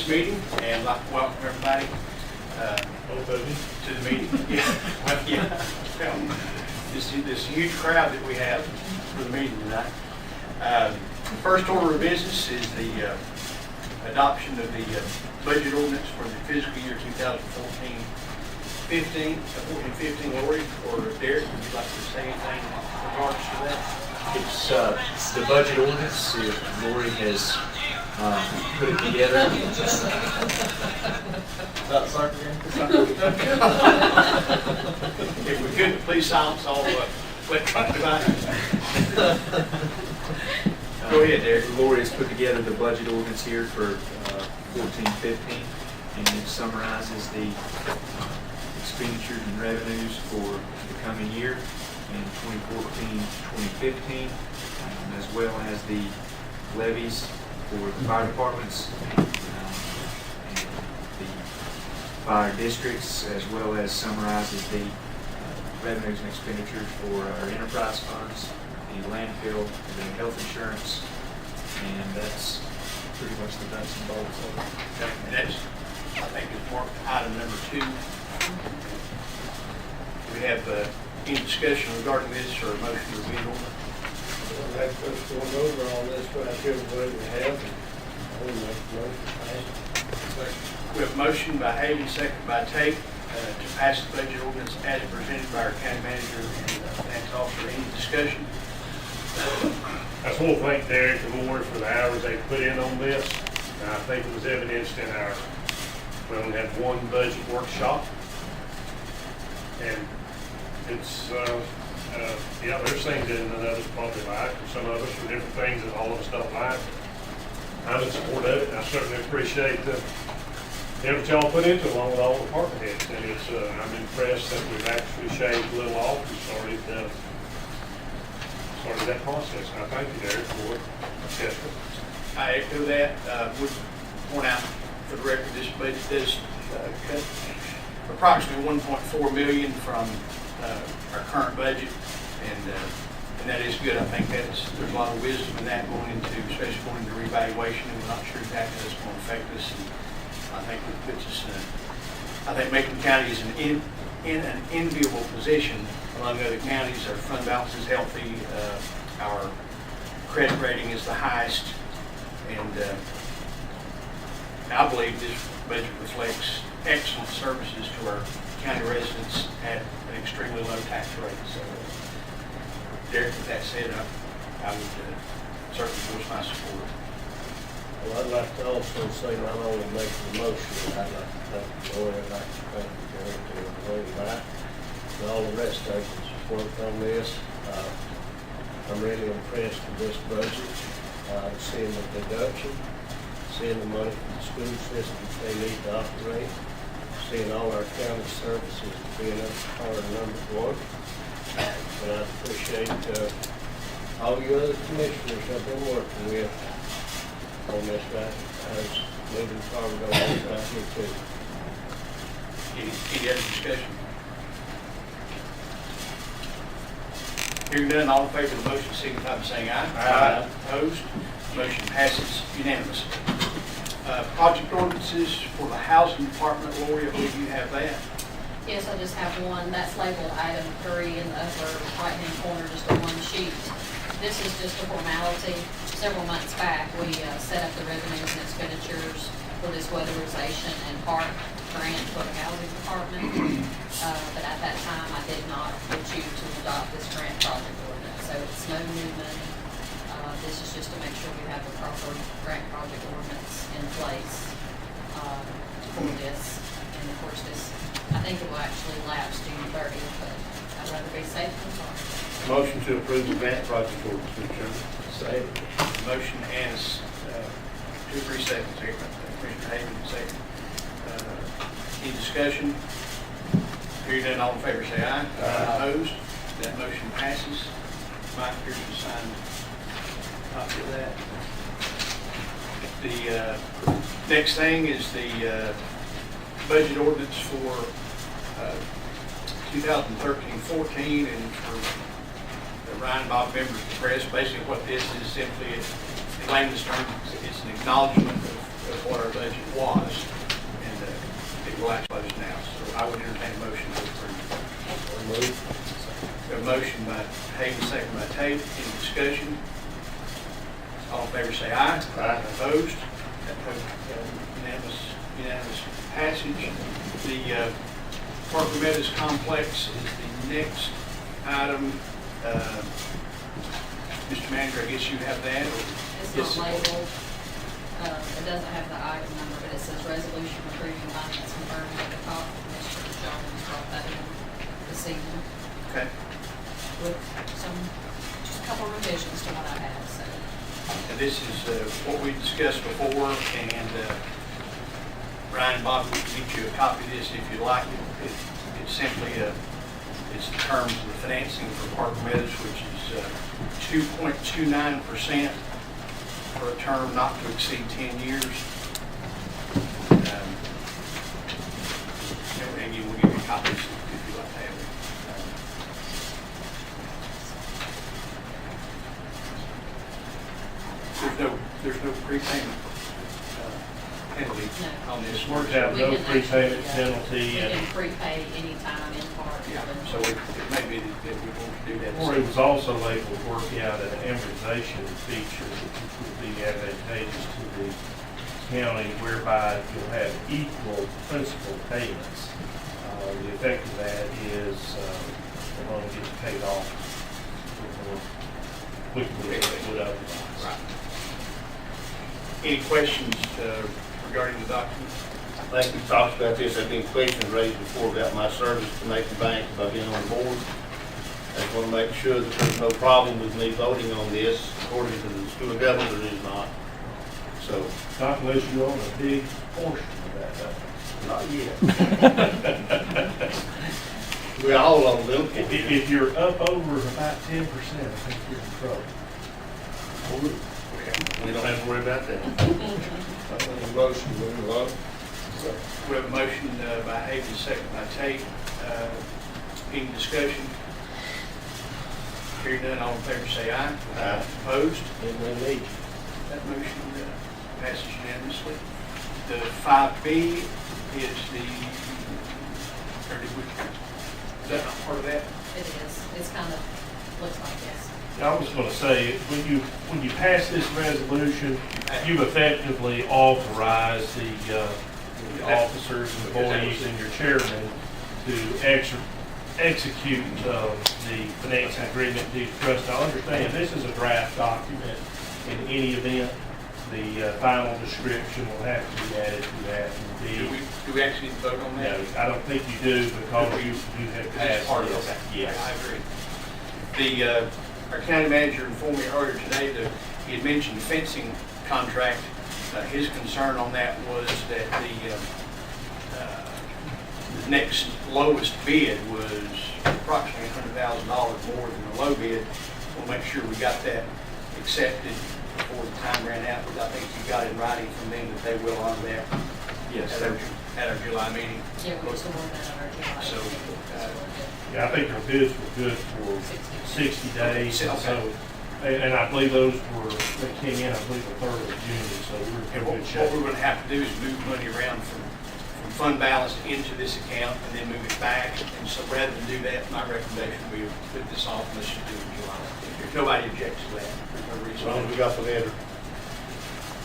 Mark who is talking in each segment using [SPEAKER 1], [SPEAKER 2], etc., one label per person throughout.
[SPEAKER 1] this meeting, and I'd like to welcome everybody to the meeting. This huge crowd that we have for the meeting tonight. The first order of business is the adoption of the budget ordinance for the fiscal year 2014-15. Lori or Derek, would you like to say anything in regards to that?
[SPEAKER 2] It's the budget ordinance. Lori has put it together.
[SPEAKER 1] If we could, please silence all electronic devices. Go ahead, Derek.
[SPEAKER 2] Lori has put together the budget ordinance here for 14-15, and it summarizes the expenditures and revenues for the coming year in 2014-2015, as well as the levies for the fire departments, and the fire districts, as well as summarizes the revenues and expenditures for our enterprise funds, the landfill, the health insurance, and that's pretty much the nuts and bolts of it.
[SPEAKER 1] And that's, I think, is marked item number 2. We have any discussion regarding this or a motion to read on it?
[SPEAKER 3] I'd like us going over all this right here, what we have, and I will make the motion.
[SPEAKER 1] We have a motion by Haley, second by Tate, to pass the budget ordinance as presented by our county manager and finance officer. Any discussion?
[SPEAKER 4] I just want to thank Derek and Lori for the hours they put in on this. And I think it was evidenced in our, we only had one budget workshop. And it's, yeah, there's things in it that others probably like, and some of us are different things that all of us don't like. I'm in support of it, and I certainly appreciate the effort y'all put into it along with all the department heads. And it's, I'm impressed that we've actually shaved a little off and started that process. And I thank you, Derek, for it. Yes, sir.
[SPEAKER 1] I echo that. Would point out for the record, this budget does cut approximately $1.4 million from our current budget, and that is good. I think there's a lot of wisdom in that going into, especially going into revaluation, and we're not sure exactly how it's going to affect us. And I think it puts us in I think Macon County is in an enviable position among other counties. Our fund balance is healthy, our credit rating is the highest, and I believe this budget reflects excellent services to our county residents at an extremely low tax rate. So, Derek, with that said, I would certainly voice my support.
[SPEAKER 3] Well, I'd like to also say not only make the motion, but I'd like to thank Lori, I'd like to thank Derek and Wayne Wright and all the rest of us that's worked on this. I'm really impressed with this budget, seeing the deduction, seeing the money from the school systems they need to operate, seeing all our county services being up to number 1. And I appreciate all you other commissioners I've been working with on this right. I was moving forward on this right here too.
[SPEAKER 1] Any other discussion? Hearing none, all in favor of the motion signify by saying aye.
[SPEAKER 3] Aye.
[SPEAKER 1] Opposed? Motion passes unanimously. Project ordinances for the housing department. Lori, I believe you have that.
[SPEAKER 5] Yes, I just have one. That's labeled item 3 in the upper right-hand corner, just a one sheet. This is just a formality. Several months back, we set up the revenues and expenditures for this weatherization and park grant for the housing department. But at that time, I did not get you to adopt this grant project ordinance. So it's no new money. This is just to make sure we have the proper grant project ordinance in place for this. And of course, this, I think it will actually lapse June 30th, but I'd rather be safe than sorry.
[SPEAKER 1] Motion to approve the grant project ordinance, Mr. Chairman.
[SPEAKER 3] Second.
[SPEAKER 1] Motion and 2 or 3 seconds here. Commissioner Hagan, second. Any discussion? Hearing none, all in favor say aye. Opposed? That motion passes. Mike, here's the signed copy of that. The next thing is the budget ordinance for 2013-14, and for the Ryan Bob members of the press. Basically what this is simply, in layman's terms, it's an acknowledgement of with what our budget was, and it will actually close now. So I would entertain a motion to approve.
[SPEAKER 3] I'll move.
[SPEAKER 1] We have a motion by Hayden, second by Tate. Any discussion? All in favor say aye.
[SPEAKER 3] Aye.
[SPEAKER 1] Opposed? Unanimous passage. The Parker Meadows Complex is the next item. Mr. Manager, I guess you have that? Or?
[SPEAKER 5] It's not labeled, it doesn't have the item number, but it says resolution approving finance confirmed at the top. Commissioner Jones brought that in this evening
[SPEAKER 1] Okay.
[SPEAKER 5] with just a couple revisions to what I have, so.
[SPEAKER 1] And this is what we discussed before, and Brian and Bob, we can get you a copy of this if you'd like. It's simply it's the terms of the financing for Parker Meadows, which is 2.29% for a term not to exceed 10 years. And again, we'll give you copies if you'd like to have it. There's no prepayment penalty
[SPEAKER 5] No.
[SPEAKER 1] on this.
[SPEAKER 4] Worked out
[SPEAKER 5] We
[SPEAKER 4] no
[SPEAKER 5] can actually,
[SPEAKER 4] prepayment penalty,
[SPEAKER 5] We
[SPEAKER 4] and
[SPEAKER 5] can prepay anytime in part.
[SPEAKER 1] Yeah, so it may be that we won't do that.
[SPEAKER 4] or it was also able to work out an amortization feature which would be advantageous to the county, whereby you'll have equal principal payments. The effect of that is the loan gets paid off more quickly than it would otherwise.
[SPEAKER 1] Right. Any questions regarding the document?
[SPEAKER 3] I think we've talked about this. I've been questions raised before about my service to Macon Bank about being on board. I just want to make sure that there's no problem with me voting on this. According to the school of government, there is not. So,
[SPEAKER 4] Not unless you own a big portion of that.
[SPEAKER 3] not yet. We all own them.
[SPEAKER 4] If you're up over about 10%, I think you're in trouble.
[SPEAKER 3] We don't have to worry about that.
[SPEAKER 6] Motion, move on.
[SPEAKER 1] We have a motion by Hayden, second by Tate. Any discussion? Hearing none, all in favor say aye.
[SPEAKER 3] Aye.
[SPEAKER 1] Opposed?
[SPEAKER 3] And we need.
[SPEAKER 1] That motion passes unanimously. The 5B is is that not part of that?
[SPEAKER 5] It is, it's kind of, looks like this.
[SPEAKER 4] I was going to say, when you pass this resolution, you've effectively authorized the officers, employees, and your chairman to execute the financing agreement deed of trust. Now, understand, this is a draft document. In any event, the final description will have to be added to that
[SPEAKER 1] Do
[SPEAKER 4] deed.
[SPEAKER 1] we actually vote on that?
[SPEAKER 4] No, I don't think you do, because you have
[SPEAKER 1] That's
[SPEAKER 4] passed
[SPEAKER 1] part of
[SPEAKER 4] this.
[SPEAKER 1] it.
[SPEAKER 4] Yes.
[SPEAKER 1] I agree. Our county manager informed me earlier today that he had mentioned fencing contract. His concern on that was that the next lowest bid was approximately $100,000 more than the low bid. We'll make sure we got that accepted before the time ran out, because I think you got in writing from them that they will honor that.
[SPEAKER 2] Yes,
[SPEAKER 1] At our July meeting.
[SPEAKER 5] Yeah, we're still on that on our July.
[SPEAKER 1] So,
[SPEAKER 4] Yeah, I think our bids were good for 60 days.
[SPEAKER 1] Okay.
[SPEAKER 4] So, and I believe those they came in, I believe, the 3rd of June, so we're
[SPEAKER 1] And
[SPEAKER 4] in
[SPEAKER 1] what
[SPEAKER 4] good shape.
[SPEAKER 1] we're going to have to do is move money around from fund balance into this account and then move it back. And so rather than do that, my recommendation would be to put this off and let's just do it in July. If nobody objects to that, there's no
[SPEAKER 3] As
[SPEAKER 1] reason.
[SPEAKER 3] long as we got the letter.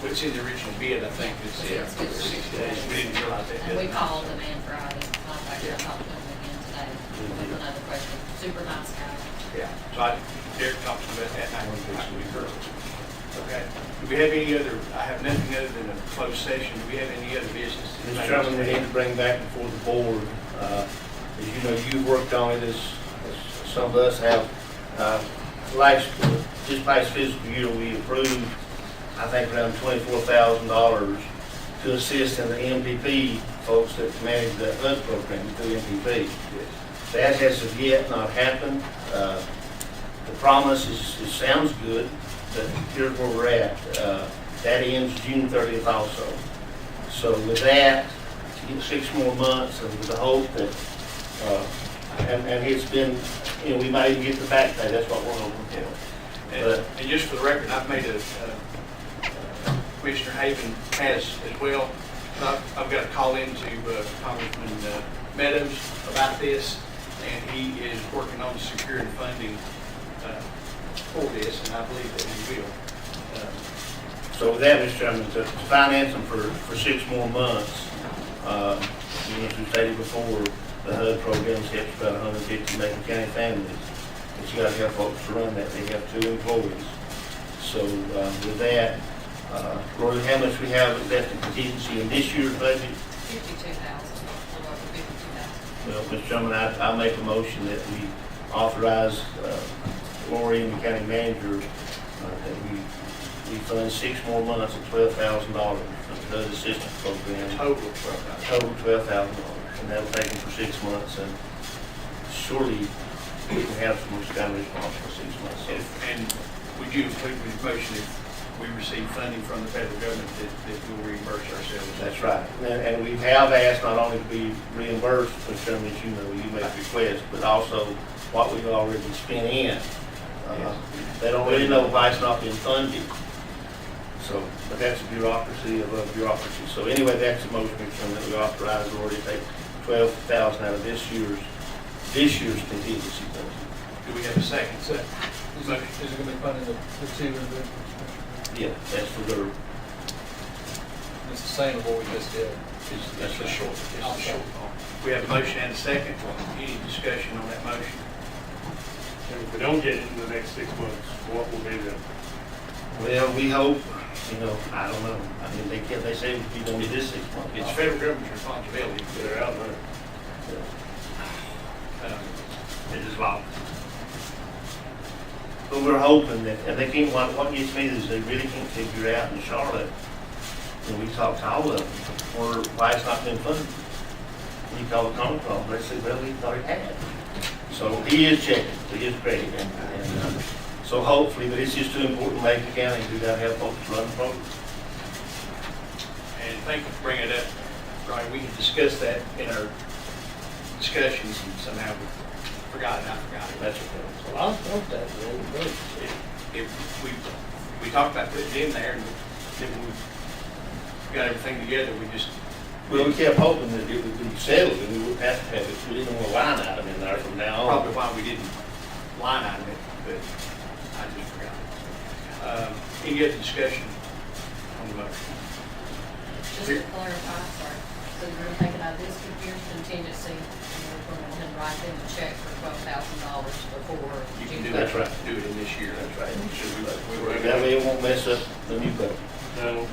[SPEAKER 1] What's in the original bid, I think, is
[SPEAKER 5] Yeah, it's good.
[SPEAKER 1] 60 days. We didn't realize that.
[SPEAKER 5] And we called him in Friday, I talked to him again today with another question. Super nice guy.
[SPEAKER 1] Yeah, so Derek talked about that, and I concur. Okay. Do we have any other, I have nothing other than a closed session. Do we have any other business?
[SPEAKER 3] Mr. Chairman, we need to bring back before the board, as you know, you've worked on it as some of us have. This past fiscal year, we approved, I think, around $24,000 to assist in the MPP folks that manage the HUD program through MPP. That has as yet not happened. The promise sounds good, but here's where we're at. That ends June 30th also. So with that, 6 more months, and with the hope that, and it's been, we might even get the back pay. That's what we're hoping for.
[SPEAKER 1] And just for the record, I've made a Commissioner Haven has as well. I've got a call into Congressman Meadows about this, and he is working on securing funding for this, and I believe that he will.
[SPEAKER 7] So with that, Mr. Chairman, to finance them for 6 more months, as we stated before, the HUD program helps about 150 Macon County families. But you gotta have folks to run that. They have 2 employees. So with that, Roy, how much we have left in contingency in this year's budget?
[SPEAKER 5] 52,000, a little over 52,000.
[SPEAKER 7] Well, Mr. Chairman, I make a motion that we authorize Lori and the county manager that we fund 6 more months at $12,000 for the HUD assistance program.
[SPEAKER 1] Total
[SPEAKER 7] $12,000, and that'll take them for 6 months, and surely we can have some kind of response for 6 months. So,
[SPEAKER 1] And would you include with your motion if we receive funding from the federal government that we'll reimburse ourselves?
[SPEAKER 7] that's right. And we have asked not only to be reimbursed, Mr. Chairman, as you know, you make requests, but also what we've already spent in. They don't really know why it's not being funded. So, but that's a bureaucracy of a bureaucracy. So anyway, that's the motion, Mr. Chairman, that we authorize the Lord to take $12,000 out of this year's contingency budget.
[SPEAKER 1] Do we have a second?
[SPEAKER 8] Is it going to be funding the 2 individuals?
[SPEAKER 7] Yeah, that's for their,
[SPEAKER 8] It's the same as what we just did.
[SPEAKER 1] That's the short. It's the short. We have a motion and a second. Any discussion on that motion?
[SPEAKER 4] And if we don't get it in the next 6 months, what will be the,
[SPEAKER 7] well, we hope, I don't know. I mean, they say we don't need this 6 months.
[SPEAKER 1] It's federal government's responsibility.
[SPEAKER 4] they're out there?
[SPEAKER 7] It is locked. But we're hoping that, and they can't, what gets me is they really can't figure out in Charlotte, and we talked to all of them, why it's not been funded. You call the Commonwealth, they say, well, we thought it had. So he is checking, he is great, and so hopefully, but it's just too important to Macon County to have folks run the program.
[SPEAKER 1] And thank you for bringing it up, Brian. We had discussed that in our discussions, and somehow we forgot it.
[SPEAKER 7] That's okay.
[SPEAKER 3] Well, I thought that was in the budget.
[SPEAKER 1] We talked about putting it in there, and then we got everything together. We just
[SPEAKER 7] Well, we kept hoping that it would be settled and we wouldn't have to have it. We didn't want a line item in there from now on.
[SPEAKER 1] probably why we didn't line item it, but I just forgot. Any other discussion on the motion?
[SPEAKER 5] Just to clarify, sorry, so you're gonna take it out of this year's contingency, and we're going to write them a check for $12,000 before
[SPEAKER 1] You can
[SPEAKER 5] June
[SPEAKER 1] do
[SPEAKER 5] 30th.
[SPEAKER 1] that.
[SPEAKER 7] That's right.
[SPEAKER 1] Do it in this year.
[SPEAKER 7] That's right.
[SPEAKER 1] Should we
[SPEAKER 7] That way it won't mess up the new budget.
[SPEAKER 4] No,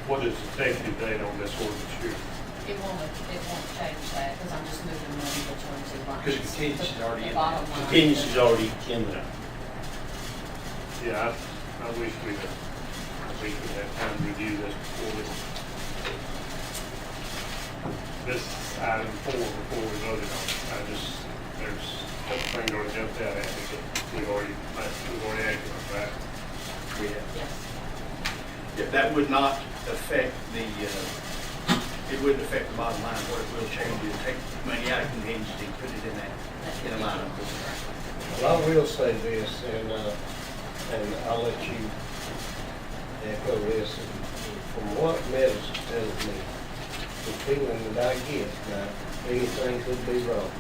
[SPEAKER 4] what is the effective date on this ordinance year?
[SPEAKER 5] It won't change that, because I'm just moving money between 2 lines.
[SPEAKER 1] Because the contingency's already in
[SPEAKER 5] The bottom
[SPEAKER 1] there.
[SPEAKER 5] line.
[SPEAKER 7] Contingency's already in there.
[SPEAKER 4] Yeah, I wish we could have time to review this before this item 4 before we voted on it. There's a couple things already jumped out at me that we've already acted on, right?
[SPEAKER 1] We have.
[SPEAKER 5] Yes.
[SPEAKER 1] Yeah, that would not affect it wouldn't affect the bottom line. What it will change is take money out of contingency, put it in a line item.
[SPEAKER 3] Well, I will say this, and I'll let you echo this. From what Meadows is telling me, the feeling that I get, now, anything could be wrong,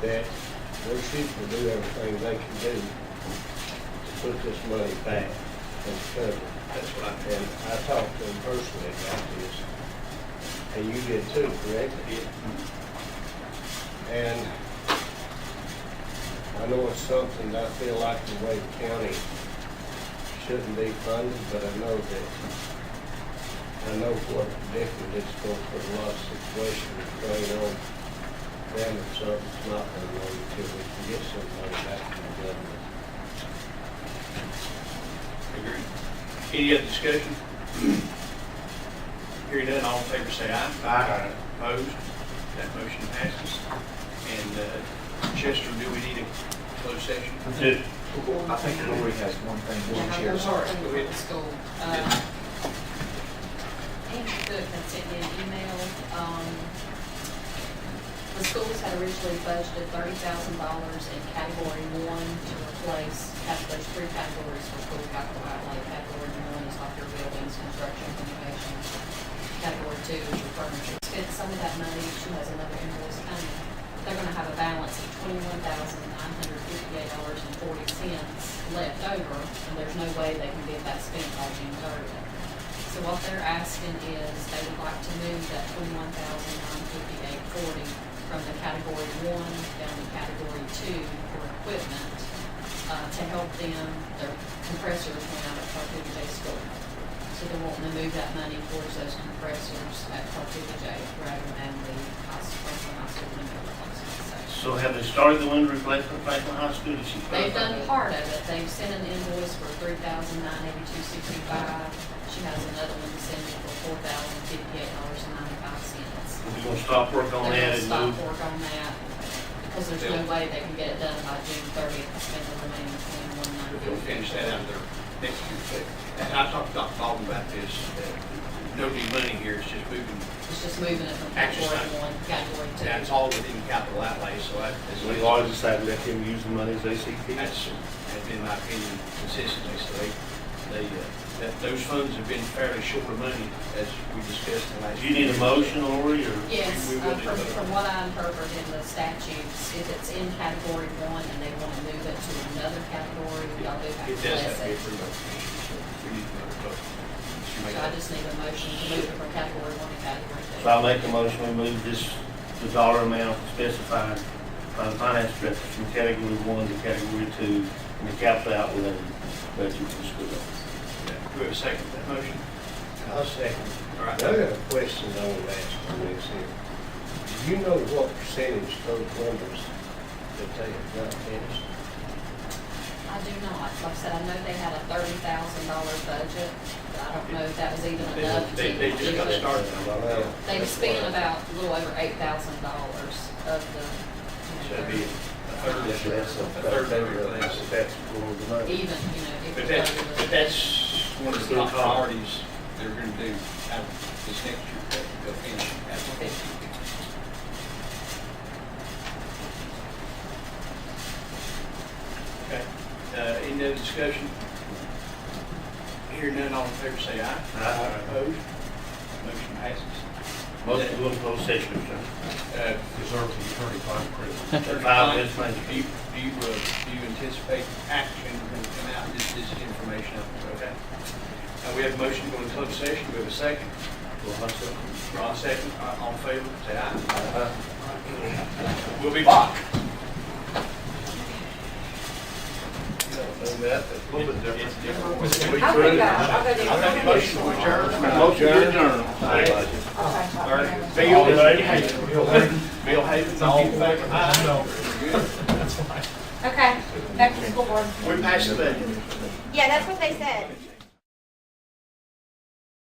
[SPEAKER 3] that they're shooting to do everything they can do to put this money back and cover it.
[SPEAKER 1] That's what I
[SPEAKER 3] And I talked to him personally about this, and you did too, correct?
[SPEAKER 1] did.
[SPEAKER 3] And I know it's something that I feel like the Wake County shouldn't be funded, but I know what predicament it's going to put a lot of situations going on them if something's not going on until we can get some money back from the government.
[SPEAKER 1] Agreed. Any other discussion? Hearing none, all in favor say aye.
[SPEAKER 4] Aye.
[SPEAKER 1] Opposed? That motion passes. And Chester, do we need a closed session?
[SPEAKER 2] I think Lori has one thing to share.
[SPEAKER 1] Sorry, go ahead.
[SPEAKER 5] The school. Andrew Cook had sent me an email. The schools have had originally budgeted $30,000 in category one to replace, there's three categories for school capital outlay. Category one is like your buildings, construction, renovation. Category two is your furniture. Spent some of that money, she has another invoice coming. They're gonna have a balance of $21,958.40 left over, and there's no way they can get that spent by June 30th. So what they're asking is they would like to move that $21,958.40 from the category one down to category two for equipment, to help them, their compressors went out at Carpenter J School. So they're wanting to move that money towards those compressors at Carpenter J rather than the Franklin High School window replacement.
[SPEAKER 7] So have they started the window replacement at Franklin High School? Did she
[SPEAKER 5] They've
[SPEAKER 7] clarify
[SPEAKER 5] done
[SPEAKER 7] that?
[SPEAKER 5] part of it. They've sent an invoice for $3,982.65. She has another one to send me for $4,058.95.
[SPEAKER 7] We're gonna stop work on
[SPEAKER 5] They're
[SPEAKER 7] that
[SPEAKER 5] gonna
[SPEAKER 7] and
[SPEAKER 5] stop
[SPEAKER 7] move.
[SPEAKER 5] work on that, because there's no way they can get it done by June 30th and spend the remaining
[SPEAKER 1] They'll finish that out there next year. And I talked to Dr. Baldwin about this, no new money here, it's just moving,
[SPEAKER 5] It's just moving it from
[SPEAKER 1] Actually,
[SPEAKER 5] category one to category two.
[SPEAKER 1] that's all within capital outlay, so
[SPEAKER 7] We've always decided to let them use the money as they see fit.
[SPEAKER 1] that's been my opinion consistently, so those funds have been fairly short of money, as we discussed in the last.
[SPEAKER 7] Do you need a motion, Lori, or?
[SPEAKER 5] Yes,
[SPEAKER 1] We will do that.
[SPEAKER 5] from what I interpret in the statutes, if it's in category one and they want to move it to another category, y'all do have to
[SPEAKER 1] It does have
[SPEAKER 5] bless
[SPEAKER 1] to be
[SPEAKER 5] it.
[SPEAKER 1] approved by the commission, so we need another vote.
[SPEAKER 5] So I just need a motion to move it from category one to category two.
[SPEAKER 7] So I'll make a motion, we move the dollar amount specified by the finance director from category one to category two in the capital outlay budget for the school.
[SPEAKER 1] Do we have a second to that motion?
[SPEAKER 3] I'll second.
[SPEAKER 1] All right.
[SPEAKER 3] I got a question I want to ask on this here. Do you know what percentage those windows that they have got finished?
[SPEAKER 5] I do not. Like I said, I know they had a $30,000 budget, but I don't know if that was even enough to.
[SPEAKER 1] They just got started.
[SPEAKER 3] Well,
[SPEAKER 5] They've spent about a little over $8,000 of the.
[SPEAKER 1] So it'd be a third of
[SPEAKER 3] That's a
[SPEAKER 1] of everything.
[SPEAKER 3] That's more the money.
[SPEAKER 5] Even, if.
[SPEAKER 1] But
[SPEAKER 5] it's
[SPEAKER 1] that's one of the top priorities they're gonna do out of this next year, they'll finish application. Okay, any other discussion? Hearing none, all in favor say aye.
[SPEAKER 7] Aye.
[SPEAKER 1] Opposed? Motion passes.
[SPEAKER 7] Motion to go into closed session, sir.
[SPEAKER 6] Reserve the attorney-client privilege.
[SPEAKER 7] 5 minutes, thank you.
[SPEAKER 1] Do you anticipate action going to come out, this information, okay? We have a motion to go into closed session, do we have a second? Ron, second, all in favor, say aye. We'll be back.
[SPEAKER 6] That's a little bit different.
[SPEAKER 1] It's
[SPEAKER 6] We
[SPEAKER 1] different.
[SPEAKER 9] I'll
[SPEAKER 6] could-
[SPEAKER 9] go. I'll go do
[SPEAKER 1] I think
[SPEAKER 9] it.
[SPEAKER 1] motion to adjourn.
[SPEAKER 7] Motion to adjourn.
[SPEAKER 1] All right, Bill Havens, all in favor? Aye.
[SPEAKER 9] Okay, back to the school board.
[SPEAKER 1] We passed the budget.
[SPEAKER 9] Yeah, that's what they said.